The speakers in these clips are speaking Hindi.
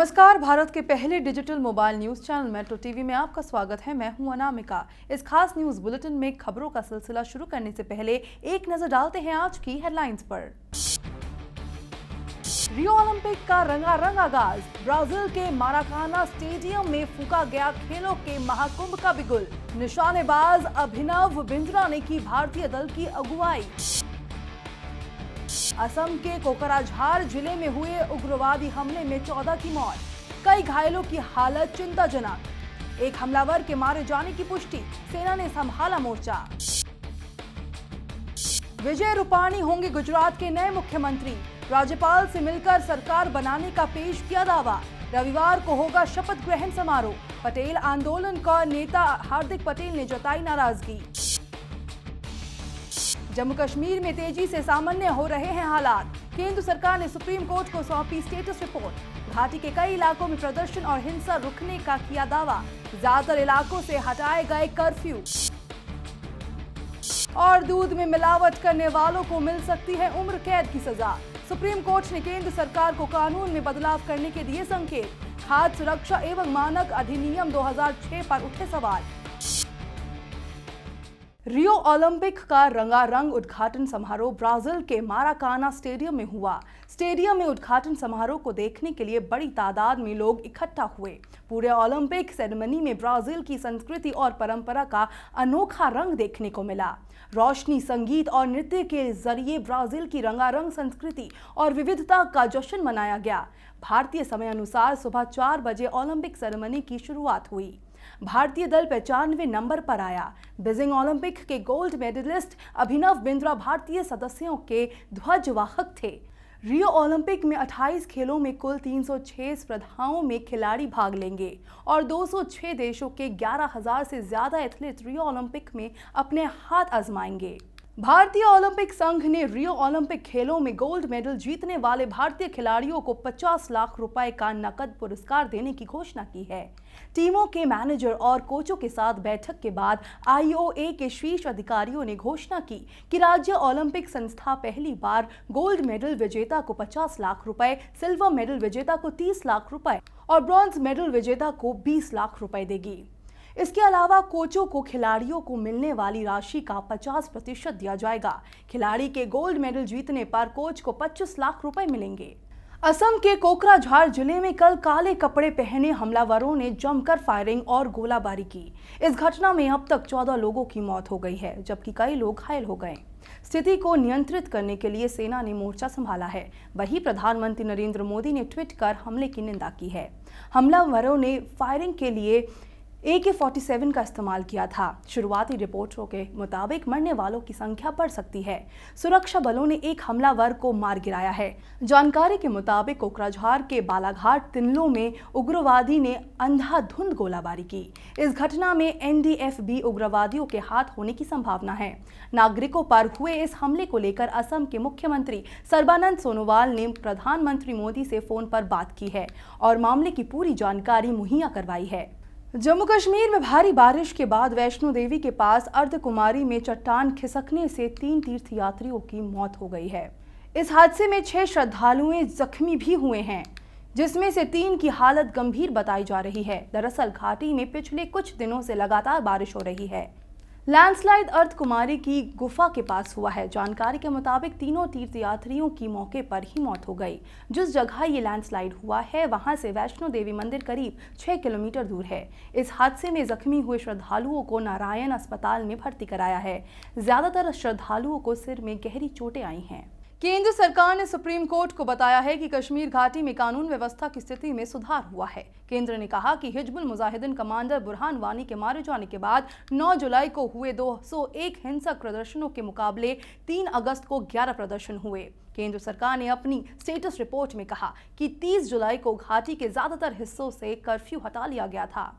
नमस्कार। भारत के पहले digital mobile news channel metro TV में आपका स्वागत है। मैं हूं अनामिका। इस खास न्यूज बुलेटिन में खबरों का सिलसिला शुरू करने से पहले एक नजर डालते हैं आज की हेडलाइंस पर। रियो ओलंपिक का रंगारंग आगाज। ब्राजील के माराकाना स्टेडियम में फूंका गया खेलों के महाकुंभ का बिगुल। निशानेबाज अभिनव बिंद्रा ने की भारतीय दल की अगुवाई। असम के कोकराझार जिले में हुए उग्रवादी हमले में 14 की मौत, कई घायलों की हालत चिंताजनक। एक हमलावर के मारे जाने की पुष्टि, सेना ने संभाला मोर्चा। विजय रूपाणी होंगे गुजरात के नए मुख्यमंत्री। राज्यपाल से मिलकर सरकार बनाने का पेश किया दावा। रविवार को होगा शपथ ग्रहण समारोह। पटेल आंदोलन का नेता हार्दिक पटेल ने जताई नाराजगी। जम्मू कश्मीर में तेजी से सामान्य हो रहे हैं हालात। केंद्र सरकार ने सुप्रीम कोर्ट को सौंपी स्टेटस रिपोर्ट। घाटी के कई इलाकों में प्रदर्शन और हिंसा रुकने का किया दावा। ज्यादातर इलाकों से हटाए गए कर्फ्यू। और दूध में मिलावट करने वालों को मिल सकती है उम्र कैद की सजा। सुप्रीम कोर्ट ने केंद्र सरकार को कानून में बदलाव करने के दिए संकेत। खाद्य सुरक्षा एवं मानक अधिनियम 2006 पर उठे सवाल। रियो ओलंपिक का रंगारंग उद्घाटन समारोह ब्राजील के माराकाना स्टेडियम में हुआ। स्टेडियम में उद्घाटन समारोह को देखने के लिए बड़ी तादाद में लोग इकट्ठा हुए। पूरे ओलंपिक सेरेमनी में ब्राजील की संस्कृति और परंपरा का अनोखा रंग देखने को मिला। रोशनी, संगीत और नृत्य के जरिए ब्राजील की रंगारंग संस्कृति और विविधता का जश्न मनाया गया। भारतीय समय अनुसार सुबह 4 बजे ओलंपिक सेरेमनी की शुरुआत हुई। भारतीय दल 95वें नंबर पर आया। बीजिंग ओलंपिक के गोल्ड मेडलिस्ट अभिनव बिंद्रा भारतीय सदस्यों के ध्वजवाहक थे। रियो ओलंपिक में 28 खेलों में कुल 306 स्पर्धाओं में खिलाड़ी भाग लेंगे और 206 देशों के 11,000 से ज्यादा एथलीट रियो ओलंपिक में अपने हाथ आजमाएंगे। भारतीय ओलंपिक संघ ने रियो ओलंपिक खेलों में गोल्ड मेडल जीतने वाले भारतीय खिलाड़ियों को 50 लाख रुपए का नकद पुरस्कार देने की घोषणा की है। टीमों के मैनेजर और कोचों के साथ बैठक के बाद आईओए के शीर्ष अधिकारियों ने घोषणा की कि राज्य ओलंपिक संस्था पहली बार गोल्ड मेडल विजेता को 50 लाख रुपए, सिल्वर मेडल विजेता को 30 लाख रुपए और ब्रॉन्ज मेडल विजेता को 20 लाख रुपए देगी। इसके अलावा कोचों को खिलाड़ियों को मिलने वाली राशि का 50% दिया जाएगा। खिलाड़ी के गोल्ड मेडल जीतने पर कोच को 25 लाख रुपए मिलेंगे। असम के कोकराझार जिले में कल काले कपड़े पहने हमलावरों ने जमकर फायरिंग और गोलाबारी की। इस घटना में अब तक 14 लोगों की मौत हो गई है, जबकि कई लोग घायल हो गए। स्थिति को नियंत्रित करने के लिए सेना ने मोर्चा संभाला है। वहीं प्रधानमंत्री नरेंद्र मोदी ने ट्वीट कर हमले की निंदा की है। हमलावरों ने फायरिंग के लिए AK-47 का इस्तेमाल किया था। शुरुआती रिपोर्टों के मुताबिक मरने वालों की संख्या बढ़ सकती है। सुरक्षा बलों ने एक हमलावर को मार गिराया है। जानकारी के मुताबिक कोकराझार के बालाघाट तिनलो में उग्रवादी ने अंधाधुंध गोलाबारी की। इस घटना में NDFB उग्रवादियों के हाथ होने की संभावना है। नागरिकों पर हुए इस हमले को लेकर असम के मुख्यमंत्री सर्बानंद सोनोवाल ने प्रधानमंत्री मोदी से फोन पर बात की है और मामले की पूरी जानकारी मुहैया करवाई है। जम्मू कश्मीर में भारी बारिश के बाद वैष्णो देवी के पास अर्धकुमारी में चट्टान खिसकने से 3 तीर्थयात्रियों की मौत हो गई है। इस हादसे में 6 श्रद्धालुएं जख्मी भी हुए हैं, जिसमें से 3 की हालत गंभीर बताई जा रही है। दरअसल घाटी में पिछले कुछ दिनों से लगातार बारिश हो रही है। लैंडस्लाइड अर्धकुमारी की गुफा के पास हुआ है। जानकारी के मुताबिक तीनों तीर्थयात्रियों की मौके पर ही मौत हो गई। जिस जगह ये लैंडस्लाइड हुआ है वहां से वैष्णो देवी मंदिर करीब 6 किलोमीटर दूर है। इस हादसे में जख्मी हुए श्रद्धालुओं को नारायण अस्पताल में भर्ती कराया है। ज्यादातर श्रद्धालुओं को सिर में गहरी चोटें आई हैं। केंद्र सरकार ने सुप्रीम कोर्ट को बताया है कि कश्मीर घाटी में कानून व्यवस्था की स्थिति में सुधार हुआ है। केंद्र ने कहा कि हिजबुल मुजाहिदीन कमांडर बुरहान वानी के मारे जाने के बाद 9 जुलाई को हुए 201 हिंसक प्रदर्शनों के मुकाबले 3 अगस्त को 11 प्रदर्शन हुए। केंद्र सरकार ने अपनी स्टेटस रिपोर्ट में कहा कि 30 जुलाई को घाटी के ज्यादातर हिस्सों से कर्फ्यू हटा लिया गया था।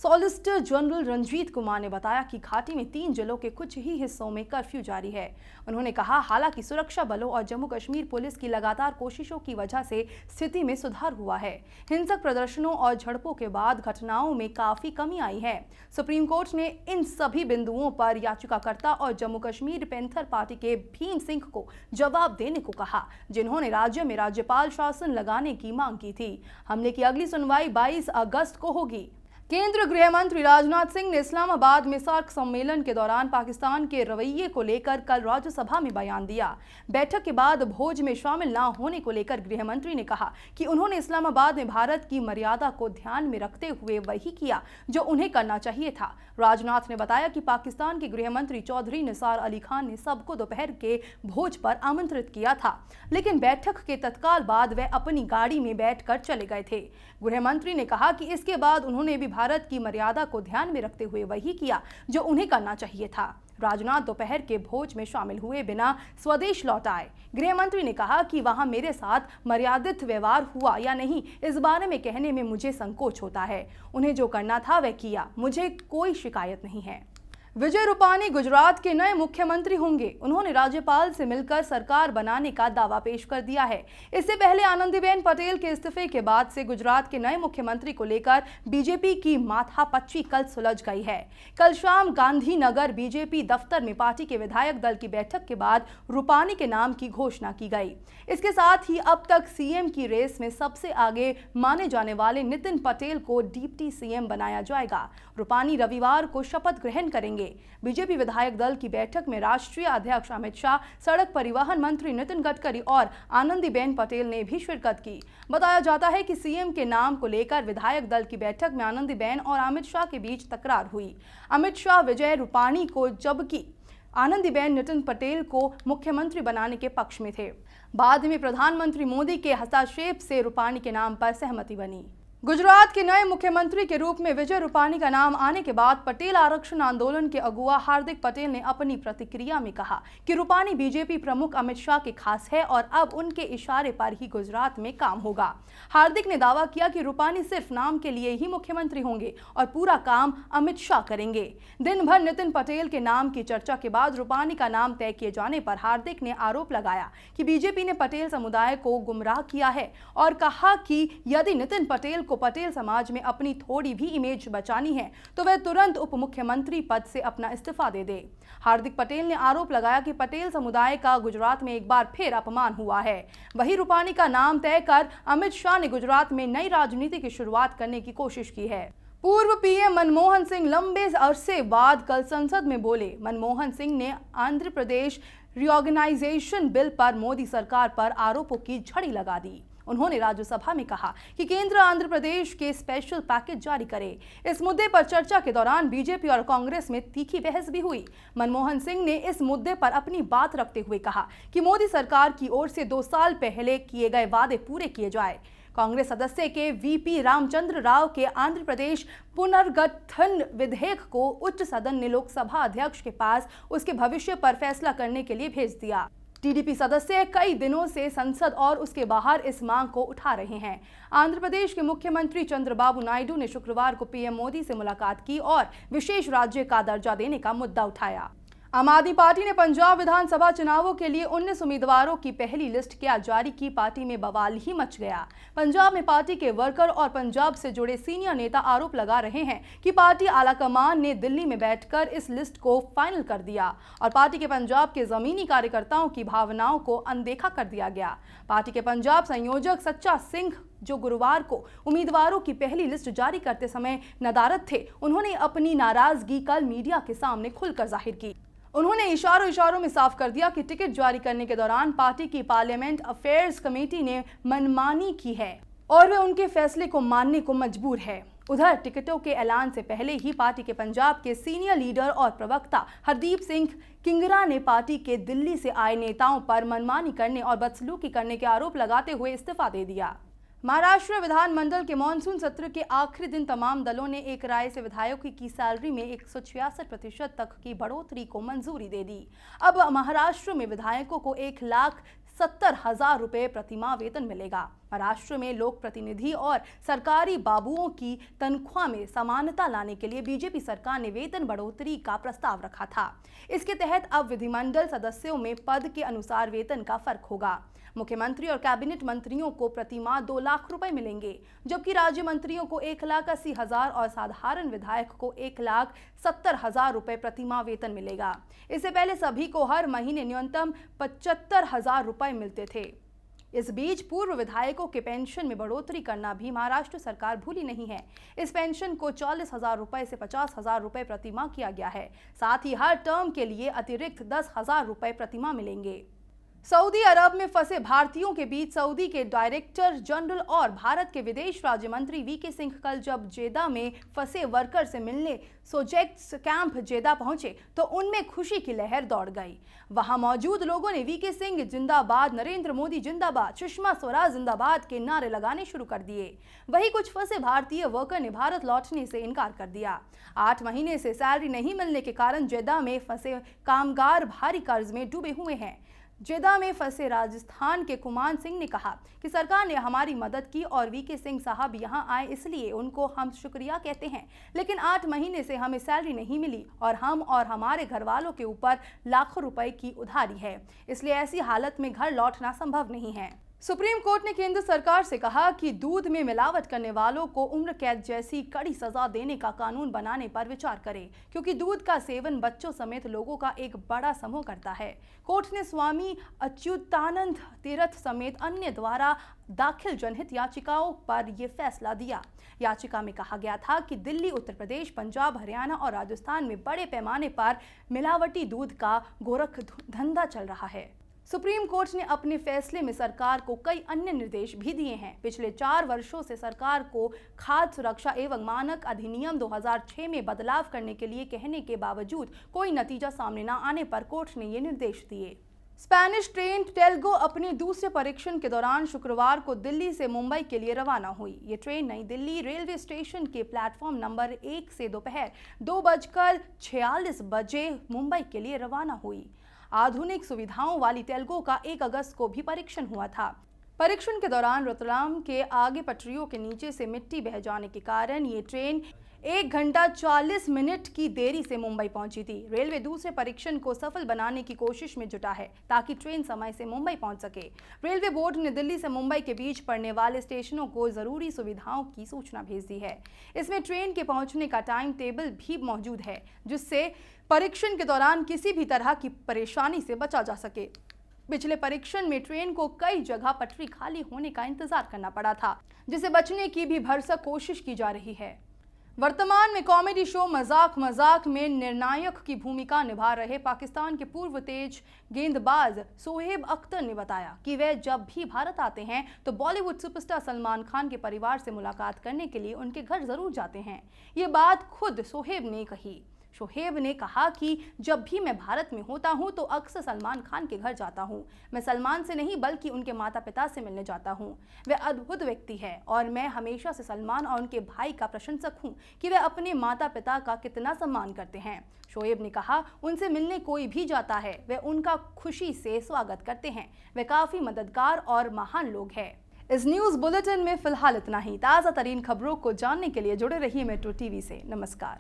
सॉलिसिटर जनरल रंजीत कुमार ने बताया कि घाटी में 3 जिलों के कुछ ही हिस्सों में कर्फ्यू जारी है। उन्होंने कहा, हालांकि सुरक्षा बलों और जम्मू कश्मीर पुलिस की लगातार कोशिशों की वजह से स्थिति में सुधार हुआ है। हिंसक प्रदर्शनों और झड़पों के बाद घटनाओं में काफी कमी आई है। सुप्रीम कोर्ट ने इन सभी बिंदुओं पर याचिकाकर्ता और जम्मू कश्मीर पैंथर पार्टी के भीम सिंह को जवाब देने को कहा, जिन्होंने राज्य में राज्यपाल शासन लगाने की मांग की थी। हमले की अगली सुनवाई 22 अगस्त को होगी। केंद्रीय गृह मंत्री राजनाथ सिंह ने इस्लामाबाद में सार्क सम्मेलन के दौरान पाकिस्तान के रवैये को लेकर कल राज्यसभा में बयान दिया। बैठक के बाद भोज में शामिल न होने को लेकर गृह मंत्री ने कहा कि उन्होंने इस्लामाबाद में भारत की मर्यादा को ध्यान में रखते हुए वही किया जो उन्हें करना चाहिए था। राजनाथ ने बताया कि पाकिस्तान के गृह मंत्री चौधरी निसार अली खान ने सबको दोपहर के भोज पर आमंत्रित किया था, लेकिन बैठक के तत्काल बाद वे अपनी गाड़ी में बैठकर चले गए थे। गृह मंत्री ने कहा कि इसके बाद उन्होंने भी भारत की मर्यादा को ध्यान में रखते हुए वही किया जो उन्हें करना चाहिए था। राजनाथ दोपहर के भोज में शामिल हुए बिना स्वदेश लौट आए। गृह मंत्री ने कहा कि वहां मेरे साथ मर्यादित व्यवहार हुआ या नहीं, इस बारे में कहने में मुझे संकोच होता है। उन्हें जो करना था वह किया, मुझे कोई शिकायत नहीं है। विजय रूपानी गुजरात के नए मुख्यमंत्री होंगे। उन्होंने राज्यपाल से मिलकर सरकार बनाने का दावा पेश कर दिया है। इससे पहले आनंदीबेन पटेल के इस्तीफे के बाद से गुजरात के नए मुख्यमंत्री को लेकर बीजेपी की माथापच्ची कल सुलझ गई है। कल शाम गांधीनगर बीजेपी दफ्तर में पार्टी के विधायक दल की बैठक के बाद रूपानी के नाम की घोषणा की गई। इसके साथ ही अब तक सीएम की रेस में सबसे आगे माने जाने वाले नितिन पटेल को डिप्टी सीएम बनाया जाएगा। रूपानी रविवार को शपथ ग्रहण करेंगे। बीजेपी विधायक दल की बैठक में राष्ट्रीय अध्यक्ष अमित शाह, सड़क परिवहन मंत्री नितिन गडकरी और आनंदीबेन पटेल ने भी शिरकत की। बताया जाता है कि सीएम के नाम को लेकर विधायक दल की बैठक में आनंदीबेन और अमित शाह के बीच तकरार हुई। अमित शाह विजय रूपानी को, जबकि आनंदीबेन नितिन पटेल को मुख्यमंत्री बनाने के पक्ष में थे। बाद में प्रधानमंत्री मोदी के हस्तक्षेप से रूपानी के नाम पर सहमति बनी। गुजरात के नए मुख्यमंत्री के रूप में विजय रूपानी का नाम आने के बाद पटेल आरक्षण आंदोलन के अगुवा हार्दिक पटेल ने अपनी प्रतिक्रिया में कहा कि रूपानी बीजेपी प्रमुख अमित शाह के खास है और अब उनके इशारे पर ही गुजरात में काम होगा। हार्दिक ने दावा किया कि रूपानी सिर्फ नाम के लिए ही मुख्यमंत्री होंगे और पूरा काम अमित शाह करेंगे। दिन भर नितिन पटेल के नाम की चर्चा के बाद रूपानी का नाम तय किए जाने पर हार्दिक ने आरोप लगाया कि बीजेपी ने पटेल समुदाय को गुमराह किया है और कहा कि यदि नितिन पटेल को पटेल समाज में अपनी थोड़ी भी इमेज बचानी है तो वह तुरंत उप मुख्यमंत्री पद से अपना इस्तीफा दे दे। हार्दिक पटेल ने आरोप लगाया कि पटेल समुदाय का गुजरात में एक बार फिर अपमान हुआ है। वहीं रूपानी का नाम तय कर अमित शाह ने गुजरात में नई राजनीति की शुरुआत करने की कोशिश की है। पूर्व पीएम मनमोहन सिंह लंबे अरसे बाद कल संसद में बोले। मनमोहन सिंह ने आंध्र प्रदेश रीऑर्गेनाइजेशन बिल पर मोदी सरकार पर आरोपों की झड़ी लगा दी। उन्होंने राज्यसभा में कहा कि केंद्र आंध्र प्रदेश के स्पेशल पैकेज जारी करे। इस मुद्दे पर चर्चा के दौरान बीजेपी और कांग्रेस में तीखी बहस भी हुई। मनमोहन सिंह ने इस मुद्दे पर अपनी बात रखते हुए कहा कि मोदी सरकार की ओर से 2 साल पहले किए गए वादे पूरे किए जाए। कांग्रेस सदस्य के वीपी रामचंद्र राव के आंध्र प्रदेश पुनर्गठन विधेयक को उच्च सदन ने लोकसभा अध्यक्ष के पास उसके भविष्य पर फैसला करने के लिए भेज दिया। टीडीपी सदस्य कई दिनों से संसद और उसके बाहर इस मांग को उठा रहे हैं। आंध्र प्रदेश के मुख्यमंत्री चंद्रबाबू नायडू ने शुक्रवार को पीएम मोदी से मुलाकात की और विशेष राज्य का दर्जा देने का मुद्दा उठाया। आम आदमी पार्टी ने पंजाब विधानसभा चुनावों के लिए 19 उम्मीदवारों की पहली लिस्ट क्या जारी की। पार्टी में बवाल ही मच गया। पंजाब में पार्टी के वर्कर और पंजाब से जुड़े सीनियर नेता आरोप लगा रहे हैं कि पार्टी आलाकमान ने दिल्ली में बैठकर इस लिस्ट को फाइनल कर दिया और पार्टी के पंजाब के जमीनी कार्यकर्ताओं की भावनाओं को अनदेखा कर दिया गया। पार्टी के पंजाब संयोजक सच्चा सिंह, जो गुरुवार को उम्मीदवारों की पहली लिस्ट जारी करते समय नदारद थे, उन्होंने अपनी नाराजगी कल मीडिया के सामने खुलकर जाहिर की। उन्होंने इशारों में साफ कर दिया कि टिकट जारी करने के दौरान पार्टी की पार्लियामेंट अफेयर्स कमेटी ने मनमानी की है और वे उनके फैसले को मानने को मजबूर है। उधर टिकटों के ऐलान से पहले ही पार्टी के पंजाब के सीनियर लीडर और प्रवक्ता हरदीप सिंह किंगरा ने पार्टी के दिल्ली से आए नेताओं पर मनमानी करने और बदसलूकी करने के आरोप लगाते हुए इस्तीफा दे दिया। महाराष्ट्र विधानमंडल के मानसून सत्र के आखिरी दिन तमाम दलों ने एक राय से विधायकों की सैलरी में 166% तक की बढ़ोतरी को मंजूरी दे दी। अब महाराष्ट्र में विधायकों को 1,70,000 रुपए प्रतिमाह वेतन मिलेगा। महाराष्ट्र में लोक प्रतिनिधि और सरकारी बाबुओं की तनख्वाह में समानता लाने के लिए बीजेपी सरकार ने वेतन बढ़ोतरी का प्रस्ताव रखा था। इसके तहत अब विधिमंडल सदस्यों में पद के अनुसार वेतन का फर्क होगा। मुख्यमंत्री और कैबिनेट मंत्रियों को प्रति माह 2 लाख रुपए मिलेंगे, जबकि राज्य मंत्रियों को 1,80,000 और साधारण विधायक को 1,70,000 रुपए प्रति माह वेतन मिलेगा। इससे पहले सभी को हर महीने न्यूनतम 75,000 रुपए मिलते थे। इस बीच पूर्व विधायकों के पेंशन में बढ़ोतरी करना भी महाराष्ट्र सरकार भूली नहीं है। इस पेंशन को 40,000 रुपए से 50,000 रुपए प्रति माह किया गया है। साथ ही हर टर्म के लिए अतिरिक्त 10,000 रुपए प्रति माह मिलेंगे। सऊदी अरब में फंसे भारतीयों के बीच सऊदी के डायरेक्टर जनरल और भारत के विदेश राज्य मंत्री वीके सिंह कल जब जेदा में फंसे वर्कर से मिलने सोजेक्स कैंप जेदा पहुंचे तो उनमें खुशी की लहर दौड़ गई। वहां मौजूद लोगों ने वीके सिंह जिंदाबाद, नरेंद्र मोदी जिंदाबाद, सुषमा स्वराज जिंदाबाद के नारे लगाने शुरू कर दिए। वहीं कुछ फंसे भारतीय वर्कर ने भारत लौटने से इनकार कर दिया। 8 महीने से सैलरी नहीं मिलने के कारण जेदा में फंसे कामगार भारी कर्ज में डूबे हुए हैं। जेदा में फंसे राजस्थान के कुमान सिंह ने कहा कि सरकार ने हमारी मदद की और वीके सिंह साहब यहां आए, इसलिए उनको हम शुक्रिया कहते हैं। लेकिन 8 महीने से हमें सैलरी नहीं मिली और हम और हमारे घर वालों के ऊपर लाखों रुपए की उधारी है, इसलिए ऐसी हालत में घर लौटना संभव नहीं है। सुप्रीम कोर्ट ने केंद्र सरकार से कहा कि दूध में मिलावट करने वालों को उम्र कैद जैसी कड़ी सजा देने का कानून बनाने पर विचार करे, क्योंकि दूध का सेवन बच्चों समेत लोगों का एक बड़ा समूह करता है। कोर्ट ने स्वामी अच्युतानंद तीर्थ समेत अन्य द्वारा दाखिल जनहित याचिकाओं पर यह फैसला दिया। याचिका में कहा गया था कि दिल्ली, उत्तर प्रदेश, पंजाब, हरियाणा और राजस्थान में बड़े पैमाने पर मिलावटी दूध का गोरख धंधा चल रहा है। सुप्रीम कोर्ट ने अपने फैसले में सरकार को कई अन्य निर्देश भी दिए हैं। पिछले 4 वर्षों से सरकार को खाद्य सुरक्षा एवं मानक अधिनियम 2006 में बदलाव करने के लिए कहने के बावजूद कोई नतीजा सामने न आने पर कोर्ट ने ये निर्देश दिए। स्पेनिश ट्रेन टेल्गो अपने दूसरे परीक्षण के दौरान शुक्रवार को दिल्ली से मुंबई के लिए रवाना हुई। ये ट्रेन नई दिल्ली रेलवे स्टेशन के प्लेटफॉर्म नंबर 1 से दोपहर 2:46 बजे मुंबई के लिए रवाना हुई। आधुनिक सुविधाओं वाली टेल्गो का 1 अगस्त को भी परीक्षण हुआ था। परीक्षण के दौरान रतलाम के आगे पटरियों के नीचे से मिट्टी बह जाने के कारण ये ट्रेन 1 घंटा 40 मिनट की देरी से मुंबई पहुंची थी। रेलवे दूसरे परीक्षण को सफल बनाने की कोशिश में जुटा है ताकि ट्रेन समय से मुंबई पहुंच सके। रेलवे बोर्ड ने दिल्ली से मुंबई के बीच पड़ने वाले स्टेशनों को जरूरी सुविधाओं की सूचना भेज दी है। इसमें ट्रेन के पहुंचने का टाइम टेबल भी मौजूद है, जिससे परीक्षण के दौरान किसी भी तरह की परेशानी से बचा जा सके। पिछले परीक्षण में ट्रेन को कई जगह पटरी खाली होने का इंतजार करना पड़ा था, जिसे बचने की भी भरसक कोशिश की जा रही है। वर्तमान में कॉमेडी शो मजाक मजाक में निर्णायक की भूमिका निभा रहे पाकिस्तान के पूर्व तेज गेंदबाज शोएब अख्तर ने बताया कि वे जब भी भारत आते हैं तो बॉलीवुड सुपरस्टार सलमान खान के परिवार से मुलाकात करने के लिए उनके घर जरूर जाते हैं। ये बात खुद शोएब ने कही। शोएब ने कहा कि जब भी मैं भारत में होता हूं तो अक्सर सलमान खान के घर जाता हूं। मैं सलमान से नहीं बल्कि उनके माता पिता से मिलने जाता हूं। वे अद्भुत व्यक्ति हैं और मैं हमेशा से सलमान और उनके भाई का प्रशंसक हूं कि वे अपने माता पिता का कितना सम्मान करते हैं। शोएब ने कहा, उनसे मिलने कोई भी जाता है, वे उनका खुशी से स्वागत करते हैं। वे काफ़ी मददगार और महान लोग हैं। इस न्यूज़ बुलेटिन में फिलहाल इतना ही। ताज़ा तरीन खबरों को जानने के लिए जुड़े रहिए मेट्रो टीवी से। नमस्कार।